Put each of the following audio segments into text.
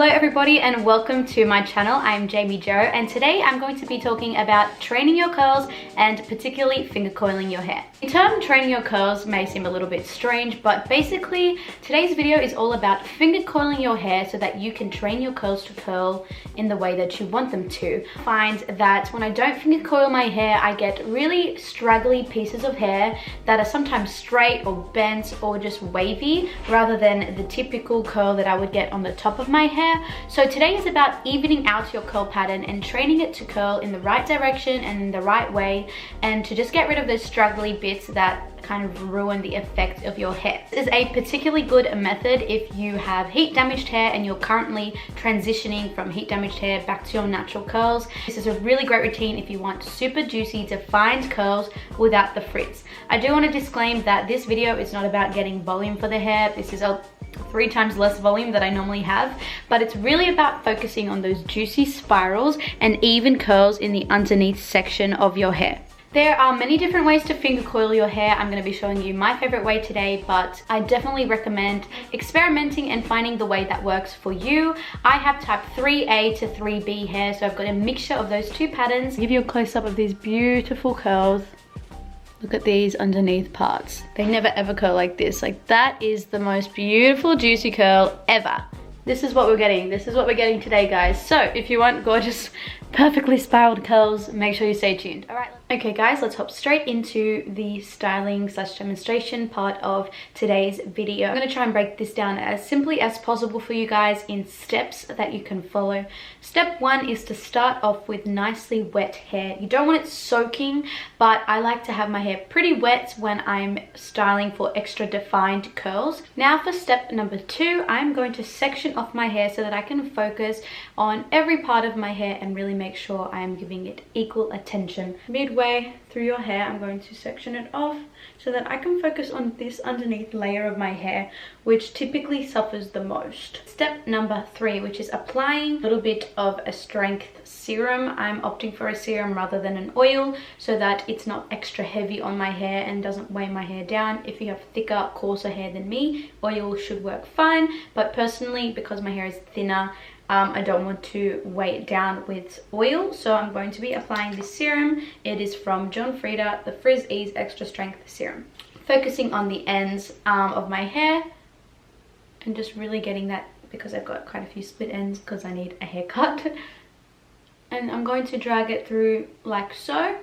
Hello everybody and welcome to my channel. I'm Jamie Joe and today I'm going to be talking about training your curls and particularly finger coiling your hair. The term training your curls may seem a little bit strange, but basically today's video is all about finger coiling your hair so that you can train your curls to curl in the way that you want them to. I find that when I don't finger coil my hair, I get really straggly pieces of hair that are sometimes straight or bent or just wavy rather than the typical curl that I would get on the top of my hair. So today is about evening out your curl pattern and training it to curl in the right direction and in the right way, and to just get rid of those straggly bits that kind of ruin the effect of your hair. This is a particularly good method if you have heat damaged hair and you're currently transitioning from heat damaged hair back to your natural curls. This is a really great routine if you want super juicy defined curls without the frizz. I do want to disclaim that this video is not about getting volume for the hair. This is a 3 times less volume that I normally have, but it's really about focusing on those juicy spirals and even curls in the underneath section of your hair. There are many different ways to finger coil your hair. I'm going to be showing you my favorite way today, but I definitely recommend experimenting and finding the way that works for you. I have type 3A to 3B hair, so I've got a mixture of those two patterns. I'll give you a close-up of these beautiful curls. Look at these underneath parts. They never ever curl like this. Like, that is the most beautiful juicy curl ever. This is what we're getting. This is what we're getting today, guys. So if you want gorgeous, perfectly spiraled curls, make sure you stay tuned. All right. Okay guys, let's hop straight into the styling / demonstration part of today's video. I'm going to try and break this down as simply as possible for you guys in steps that you can follow. Step 1 is to start off with nicely wet hair. You don't want it soaking, but I like to have my hair pretty wet when I'm styling for extra defined curls. Now for step number 2, I'm going to section off my hair so that I can focus on every part of my hair and really make sure I am giving it equal attention. Midway through your hair, I'm going to section it off so that I can focus on this underneath layer of my hair, which typically suffers the most. Step number 3, which is applying a little bit of a strength serum. I'm opting for a serum rather than an oil so that it's not extra heavy on my hair and doesn't weigh my hair down. If you have thicker, coarser hair than me, oil should work fine, but personally, because my hair is thinner, I don't want to weigh it down with oil, so I'm going to be applying this serum. It is from John Frieda, the Frizz Ease Extra Strength Serum. Focusing on the ends of my hair and just really getting that, because I've got quite a few split ends because I need a haircut. And I'm going to drag it through like so.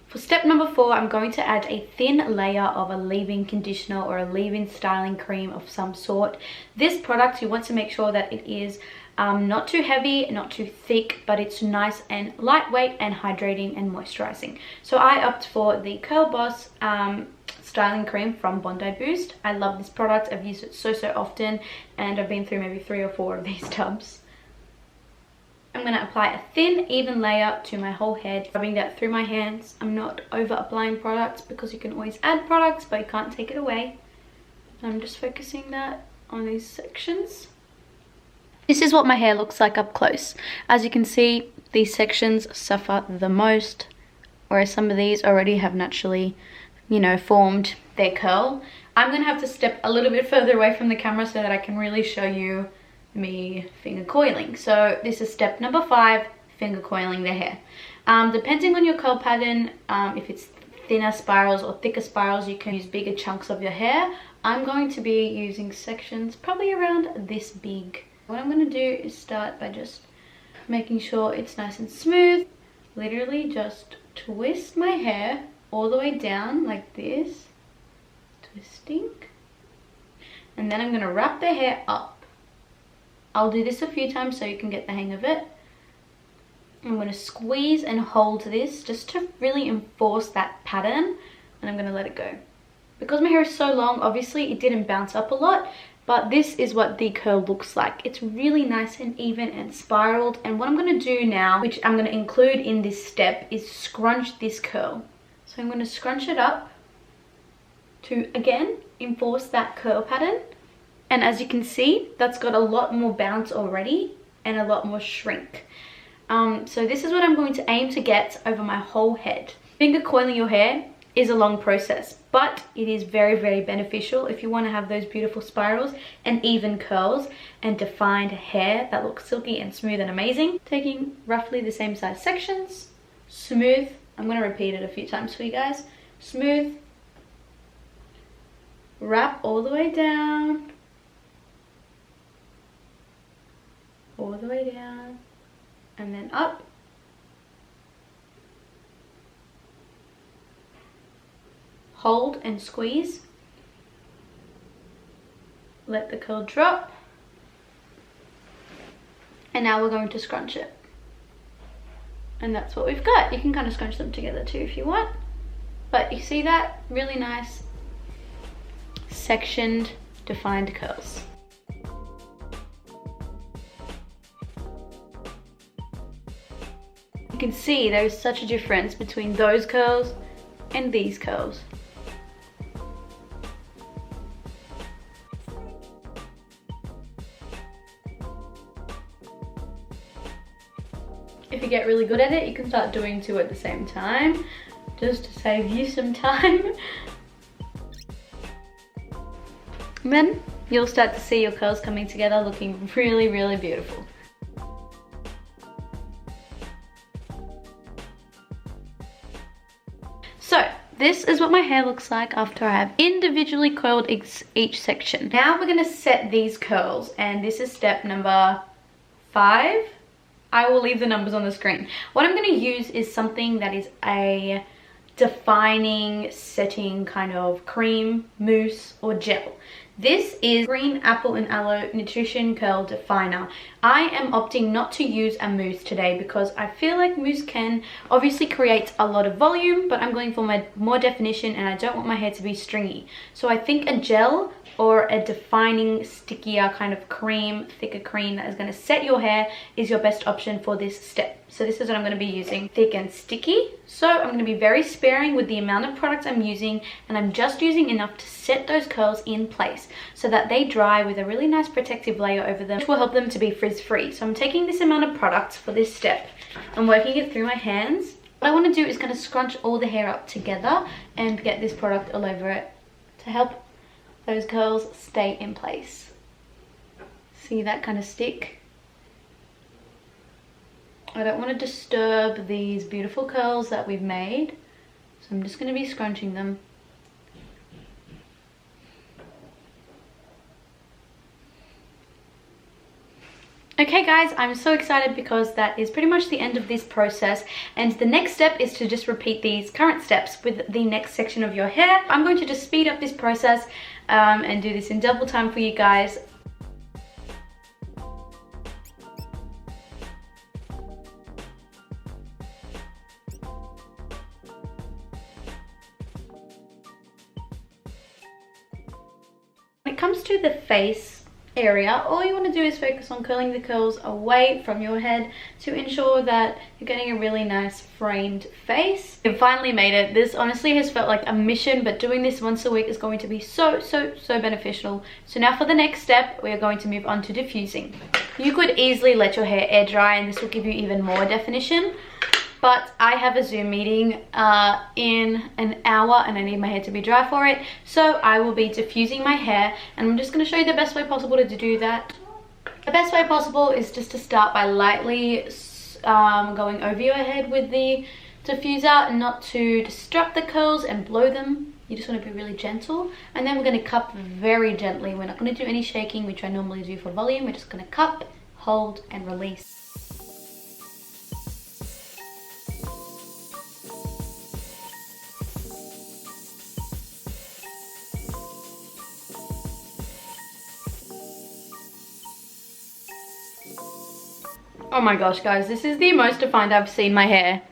For step number 4, I'm going to add a thin layer of a leave-in conditioner or a leave-in styling cream of some sort. This product, you want to make sure that it is not too heavy, not too thick, but it's nice and lightweight and hydrating and moisturizing. So I opt for the Curl Boss styling cream from Bondi Boost. I love this product. I've used it so often, and I've been through maybe 3 or 4 of these tubs. I'm going to apply a thin, even layer to my whole head, rubbing that through my hands. I'm not over applying products because you can always add products, but you can't take it away. I'm just focusing that on these sections. This is what my hair looks like up close. As you can see, these sections suffer the most, whereas some of these already have naturally, you know, formed their curl. I'm going to have to step a little bit further away from the camera so that I can really show you me finger coiling. So this is step number 5, finger coiling the hair. Depending on your curl pattern, if it's thinner spirals or thicker spirals, you can use bigger chunks of your hair. I'm going to be using sections probably around this big. What I'm going to do is start by just making sure it's nice and smooth. Literally just twist my hair all the way down like this, twisting, and then I'm going to wrap the hair up. I'll do this a few times so you can get the hang of it. I'm going to squeeze and hold this just to really enforce that pattern, and I'm going to let it go. Because my hair is so long, obviously it didn't bounce up a lot, but this is what the curl looks like. It's really nice and even and spiraled, and what I'm going to do now, which I'm going to include in this step, is scrunch this curl. So I'm going to scrunch it up to, again, enforce that curl pattern. And as you can see, that's got a lot more bounce already and a lot more shrink. So this is what I'm going to aim to get over my whole head. Finger coiling your hair is a long process, but it is very, very beneficial if you want to have those beautiful spirals and even curls and defined hair that looks silky and smooth and amazing. Taking roughly the same size sections, smooth. I'm going to repeat it a few times for you guys. Smooth, wrap all the way down, all the way down, and then up. Hold and squeeze. Let the curl drop. And now we're going to scrunch it. And that's what we've got. You can kind of scrunch them together too if you want. But you see that? Really nice sectioned, defined curls. You can see there is such a difference between those curls and these curls. If you get really good at it, you can start doing two at the same time, just to save you some time. And then you'll start to see your curls coming together, looking really, really beautiful. So this is what my hair looks like after I have individually coiled each section. Now we're going to set these curls, and this is step number 5. I will leave the numbers on the screen. What I'm going to use is something that is a defining, setting kind of cream, mousse, or gel. This is Green Apple and Aloe Nutrition Curl Definer. I am opting not to use a mousse today because I feel like mousse can obviously create a lot of volume, but I'm going for more definition and I don't want my hair to be stringy. So I think a gel or a defining, stickier kind of cream, thicker cream that is going to set your hair is your best option for this step. So this is what I'm going to be using, thick and sticky. So I'm going to be very sparing with the amount of products I'm using, and I'm just using enough to set those curls in place so that they dry with a really nice protective layer over them, which will help them to be frizz-free. So I'm taking this amount of products for this step. I'm working it through my hands. What I want to do is kind of scrunch all the hair up together and get this product all over it to help those curls stay in place. See that kind of stick? I don't want to disturb these beautiful curls that we've made, so I'm just going to be scrunching them. Okay guys, I'm so excited because that is pretty much the end of this process, and the next step is to just repeat these current steps with the next section of your hair. I'm going to just speed up this process and do this in double time for you guys. When it comes to the face area, all you want to do is focus on curling the curls away from your head to ensure that you're getting a really nice framed face. You've finally made it. This honestly has felt like a mission, but doing this once a week is going to be so beneficial. So now for the next step, we are going to move on to diffusing. You could easily let your hair air dry and this will give you even more definition, but I have a Zoom meeting in an hour and I need my hair to be dry for it. So I will be diffusing my hair, and I'm just going to show you the best way possible to do that. The best way possible is just to start by lightly going over your head with the diffuser, not to disrupt the curls and blow them. You just want to be really gentle, and then we're going to cup very gently. We're not going to do any shaking, which I normally do for volume. We're just going to cup, hold, and release. Oh my gosh guys, this is the most defined I've seen my hair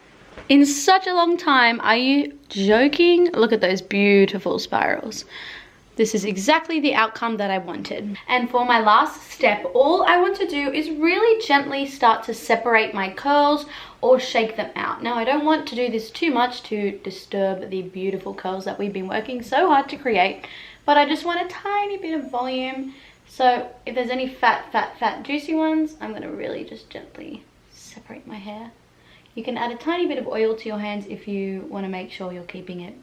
in such a long time. Are you joking? Look at those beautiful spirals. This is exactly the outcome that I wanted. And for my last step, all I want to do is really gently start to separate my curls or shake them out. Now I don't want to do this too much to disturb the beautiful curls that we've been working so hard to create, but I just want a tiny bit of volume. So if there's any fat, juicy ones, I'm gonna really just gently separate my hair. You can add a tiny bit of oil to your hands if you wanna make sure you're keeping it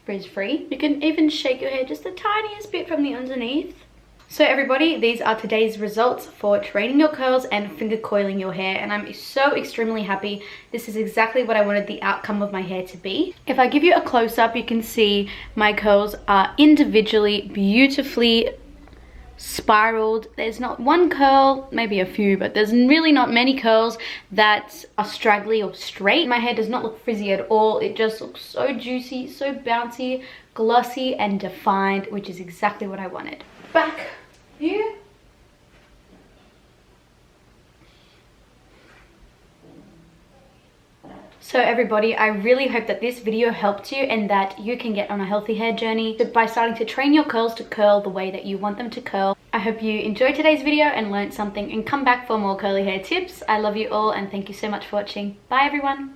frizz-free. You can even shake your hair just the tiniest bit from the underneath. So everybody, these are today's results for training your curls and finger coiling your hair, and I'm so extremely happy. This is exactly what I wanted the outcome of my hair to be. If I give you a close-up, you can see my curls are individually beautifully spiraled. There's not one curl, maybe a few, but there's really not many curls that are straggly or straight. My hair does not look frizzy at all. It just looks so juicy, so bouncy, glossy and defined, which is exactly what I wanted. Back view. So everybody, I really hope that this video helped you and that you can get on a healthy hair journey by starting to train your curls to curl the way that you want them to curl. I hope you enjoyed today's video and learned something, and come back for more curly hair tips. I love you all and thank you so much for watching. Bye everyone.